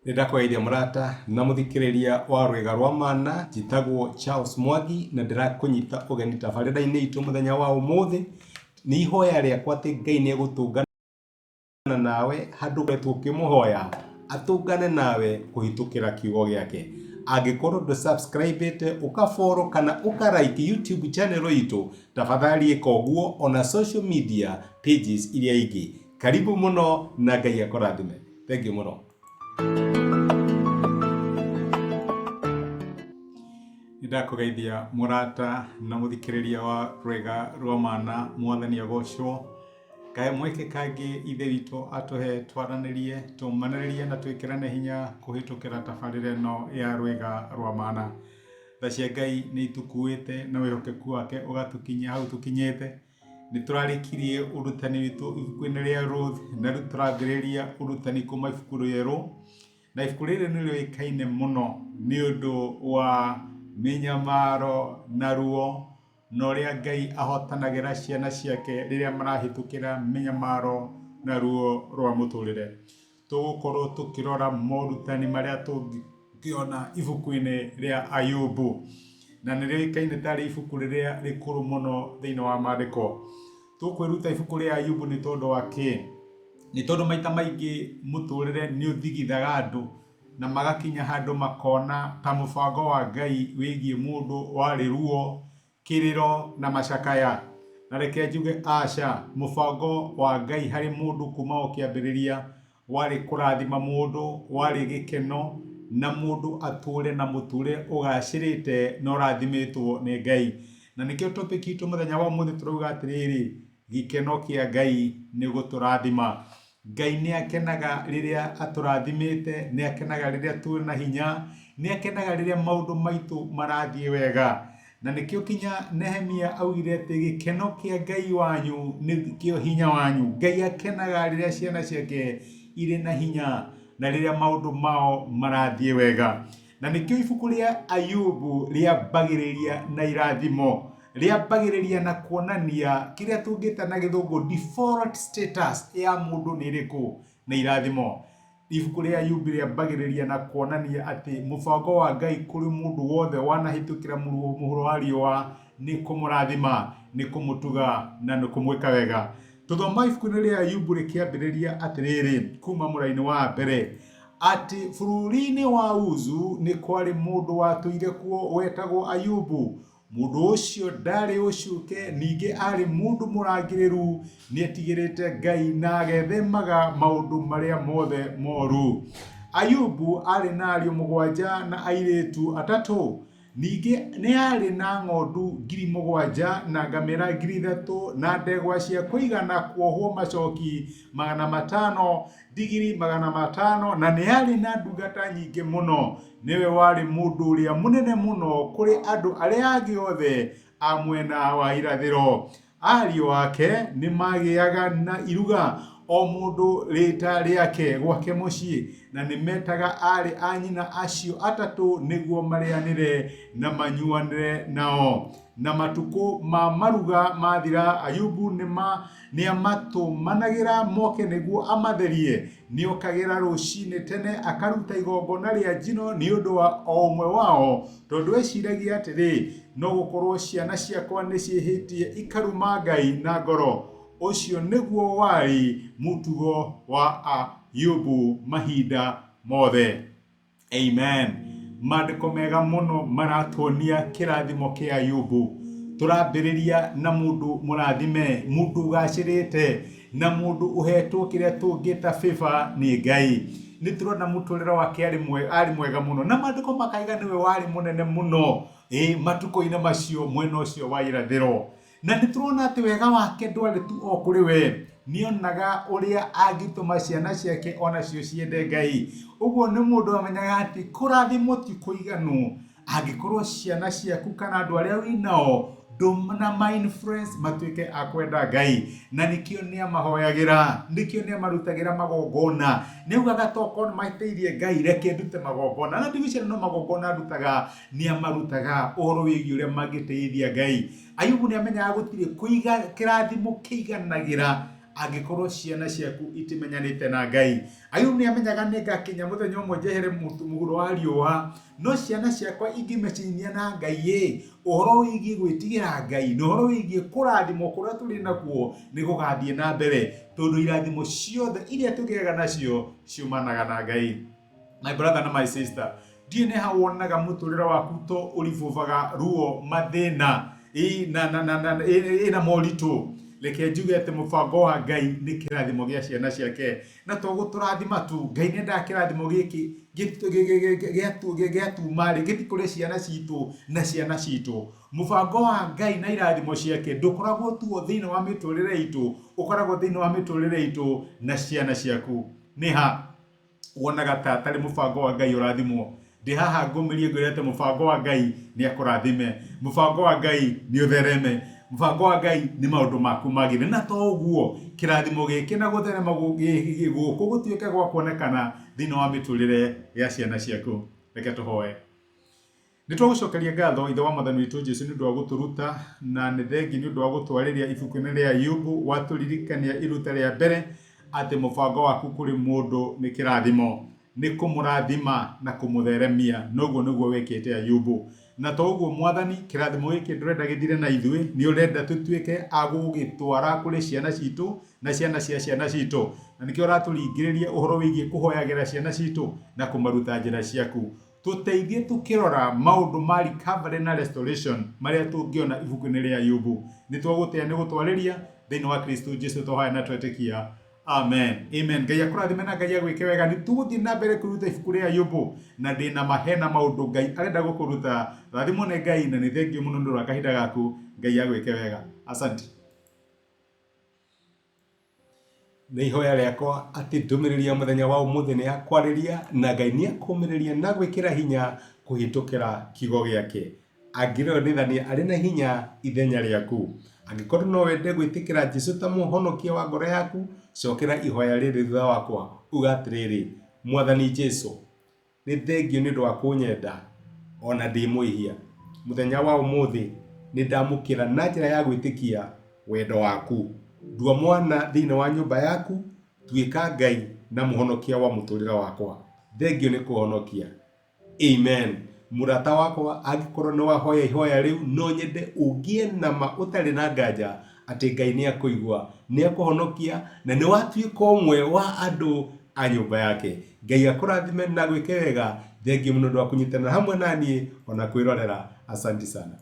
Nĩndakũgeithia mũrata na mũthikĩrĩria wa rwĩga rwa mana, njĩtagwo Charles Mwangi na ndĩrakũnyita ũgeni tabarĩra-inĩ itũ mũthenya wa ũmũthĩ. Nĩ ihoya rĩakwa atĩ Ngai nĩegũtũngana nawe handũ tũkĩmũhoya atũngane nawe kũhĩtũkĩra kiugo gĩake. Angĩkorwo ndũ-subscribe-ĩte ũka-follow kana ũka-like YouTube channel itũ, tafadhali ĩka ũguo ona social media pages iria ingĩ. Karibu mũno na Ngai akũrathime. Thank you mũno. Nĩndakũgeithia mũrata na mũthikĩrĩria wa rwĩga rwa mana, Mwathani agocwo. Kaĩ mweke kangĩ ithe witũ atũhe twaranĩrie, tũmanĩrĩrie na twĩkĩrane hinya kũhĩtũkĩra tabarĩra ĩno ya rwĩga rwa mana. Tha cia Ngai nĩ itũkuĩte na wĩhokeku wake ũgatũkinyia hau tũkinyĩte. Nĩtũrarĩkirie ũrutani witũ ibuku-inĩ rĩa Ruth, na rĩu tũrambĩrĩria ũrutani kuma ibuku rĩerũ. Na ibuku rĩrĩ nĩ rĩũĩkaine mũno nĩ ũndũ wa mĩnyamaro na ruo, na ũrĩa Ngai ahotanagĩra ciana ciake rĩrĩa marahĩtũkĩra mĩnyamaro na ruo rwa mũtũrĩre. Tũgũkorwo tũkĩrora morutani marĩa tũngĩona ibuku-inĩ rĩa Ayubu, na nĩ rĩũĩkaine tarĩ ibuku rĩrĩa rĩkũrũ mũno thĩinĩ wa maandĩko. Tũkwĩruta ibuku rĩa Ayubu nĩ tondũ wa kĩ? Nĩ tondũ maita maingĩ mũtũrĩre nĩ ũthigithaga andũ na magakinya handũ makona ta mũbango wa Ngai wĩgiĩ mũndũ warĩ ruo, kĩrĩro na macakaya. Na reke njuge aca, mũbango wa Ngai harĩ mũndũ kuma o kĩambĩrĩria warĩ kũrathima mũndũ, warĩ gĩkeno na mũndũ atũre na mũtũrĩre ũgacĩrĩte na ũrathimĩtwo nĩ Ngai. Na nĩkĩo topic itũ mũthenya wa ũmũthĩ tũrauga atĩrĩrĩ, gĩkeno kĩa Ngai nĩ gũtũrathima. Ngai nĩ akenaga rĩrĩa atũrathimĩte, nĩ akenaga rĩrĩa tũrĩ na hinya, nĩ akenaga rĩrĩa maũndũ maitũ marathiĩ wega. Na nĩkĩo kinya Nehemia augire atĩ gĩkeno kĩa Ngai wanyu nĩkĩo hinya wanyu. Ngai akenaga rĩrĩa ciana ciake irĩ na hinya na rĩrĩa maũndũ mao marathiĩ wega. Na nĩkĩo ibuku rĩa Ayubu rĩambagĩrĩria na irathimo, rĩambagĩrĩria na kuonania kĩrĩa tũngĩta na gĩthũngũ default status ya mũndũ nĩ ĩrĩkũ na irathimo. Ibuku rĩa Ayubu rĩambagĩrĩria na kuonania atĩ mũbango wa Ngai kũrĩ mũndũ wothe wanahĩtũkĩra mũhuro wa riũa nĩ kũmũrathima, nĩ kũmũtuga na nĩ kũmwĩka wega. Tũthoma ibuku-inĩ rĩa Ayubu rĩkĩambĩrĩria atĩrĩrĩ, kuma mũraini wa mbere, atĩ bũrũri-inĩ wa Uzu nĩ kwarĩ mũndũ watũire kuo wetagwo Ayubu. Mũndũ ũcio ndarĩ ũcuke, ningĩ arĩ mũndũ mũrangĩrĩru, nĩetigĩrĩte Ngai na agethemaga maũndũ marĩa mothe moru. Ayubu arĩ na ariũ 7 na airĩtu 3. Ningĩ nĩ arĩ na ng'ondu 7,000 na ngamĩra 3,000 na ndegwa cia kũigana kuohwo macoki 500, ndigiri 500, na nĩ arĩ na ndungata nyingĩ mũno. Nĩwe warĩ mũndũ ũrĩa mũnene mũno kũrĩ andũ arĩa angĩ othe a mwena wa irathĩro. Ariũ ake nĩ magĩaga na iruga, o mũndũ rĩta rĩake gwake mũciĩ, na nĩ metaga arĩ a nyina acio 3 nĩguo marĩanĩre na manyuanĩre nao. Na matukũ ma maruga mathira, Ayubu nĩ amatũmanagĩra moke nĩguo amatherie. Nĩokagĩra rũcinĩ tene akaruta igongona rĩa njino nĩ ũndũ wa o ũmwe wao, tondũ eciragia atĩrĩ, no gũkorwo ciana ciakwa nĩ ciĩhĩtie ikaruma Ngai na ngoro. Ũcio nĩguo warĩ mũtugo wa Ayubu mahinda mothe. Amen. Maandĩko mega mũno maratuonia kĩrathimo kĩa Ayubu. Tũrambĩrĩria na mũndũ mũrathime, mũndũ ũgacĩrĩte, na mũndũ ũhetwo kĩrĩa tũngĩta favor nĩ Ngai. Nĩ tũrona mũtũrĩre wake arĩ mwega mũno, na maandĩko makaiga nĩwe warĩ mũnene mũno matukũ-inĩ macio mwena ũcio wa irathĩro. Na nĩ tũrona atĩ wega wake ndwarĩ tu o kũrĩ we, nĩonaga ũrĩa angĩtũma ciana ciake onacio ciende Ngai. Ũguo nĩ mũndũ amenyaga atĩ kũrathimwo ti kũiganu. Angĩkorwo ciana ciaku kana andũ arĩa wĩnao ndũna ma-influence matuĩke a kwenda Ngai, na nĩkĩo nĩ amahoyagĩra, nĩkĩo nĩ amarutagĩra magongona. Nĩaugaga tokorwo nĩ mahĩtĩirie Ngai, reke ndute magongona. Na ndigwĩciria no magongona ndutaga, nĩ amarutaga ũhoro wĩgiĩ ũrĩa mangĩteithia Ngai. Ayubu nĩ amenyaga gũtirĩ kĩrathimo kĩiganagĩra angikorwo ciana ciaku itimenyanite na Ngai. Ayubu ni amenyaga ni ngakinya muthenya umwe njehere muguro wa riũa, no ciana ciakwa ingimecinia na Ngai uhoro wigie gwitigira Ngai no uhoro wigie kurathimo kuria turi nakuo ni gugathie na mbere, tondu irathimo ciothe iria tugiaga nacio ciumanaga na Ngai. My brother and my sister, ndiye ne hawonaga muturira waku to urivuvaga ruo mathina na moritu. Reke njuge ati mubango wa Ngai ni kirathimo gia ciana ciake, na to guturathima tu. Ngai ni nda kirathimo giki giatumari githikure ciana citu na ciana citu. Mubango wa Ngai na irathimo ciake ndukoragwo tu thiini wa miturire itu, ukoragwo thiini wa miturire itu na ciana ciaku. Ni ha wonaga ta tari mubango wa Ngai urathimwo? Ndi haha ngumirie ngwirete mubango wa Ngai ni akurathime, mubango wa Ngai ni uthereme, mubango wa Ngai ni maundu maku magire. Na to uguo kirathimo giki na gutherema guku gutuike gwa kuonekana thiini wa miturire ya ciana ciaku. Reke tuhoe. Nitwagucokeria ngatho ithe wa Mwathani witu Jesu ni undu wa guturuta, na ni thengi ni undu wa gutwariria ibuku-ini ria Ayubu, waturirikania iruta ria mbere ati mubango waku kuri mundu ni kirathimo, ni kumurathima na kumutheremia. Noguo niguo wekete Ayubu. Na to uguo Mwathani, kirathimo giki ndurenda githire na ithui, ni urenda tutuike agugitwara kuri ciana citu na ciana cia ciana citu. Na nikio raturingiriria uhoro wigie kuhoyagira ciana citu na kumaruta njira ciaku. Tuteithie tukirora maundu ma recovery na restoration maria tungiona ibuku-ini ria Ayubu. Nitwagutia ni gutwariria thiini wa Kristo Jesu tohaya na twetikia. Amen. Amen. Ngai akurathime na Ngai agwike wega. Ni tuguthie na mbere kuruta ibuku ria Ayubu, na ndina mahena maundu Ngai arenda gukuruta. Rathimo ni Ngai na ni thengio muno ndu kahinda gaku. Ngai agwike wega. Asante. Ni ihoya riakwa ati ndumiriri ya muthenya wa umuthi ni akwariria na Ngai ni akumiriria na gwikira hinya kuhitukira kigo giake. Angirwo nithani ari na hinya ithenya riaku. Angikorwo no wende gwitikira Jesu ta muhonokia wa ngoro yaku, cokera ihoya riri thutha wakwa uga atiriri: Mwathani Jesu, ni thengio ni undu wa kunyenda ona ndi muihia. Muthenya wa umuthi ni ndamukira na njira ya gwitikia wendo waku. Ndua mwana thiini wa nyumba yaku, tuika Ngai na muhonokia wa muturira wakwa. Thengio ni kuhonokia. Amen. Murata wakwa, angikorwo ni wahoya ihoya riu, no nyende ugie nama utari na nganja ati Ngai ni akuigua, ni akuhonokia na ni watuika umwe wa andu a nyumba yake. Ngai akurathime na gwike wega. Thengio muno ndu wa kunyitana hamwe nani ona kwirorera. Asante sana.